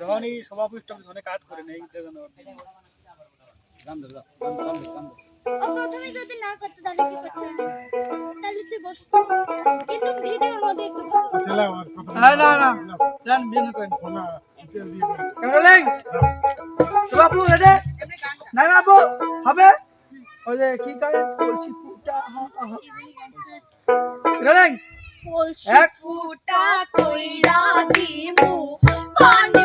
যখনই সভাপতি ধনে কাজ করে নেই প্রথমে যদি না করতে তাহলে কি করতে হবে? তাহলে তুই বস কিন্তু ভিডিওর মধ্যে একটু না না না জান বিন করেন ক্যামেরা লেং বাবু রেডি নাই বাবু হবে ওই যে কি কয় বলছি পুটা রেডি ফুটা কইরা দিমু পানি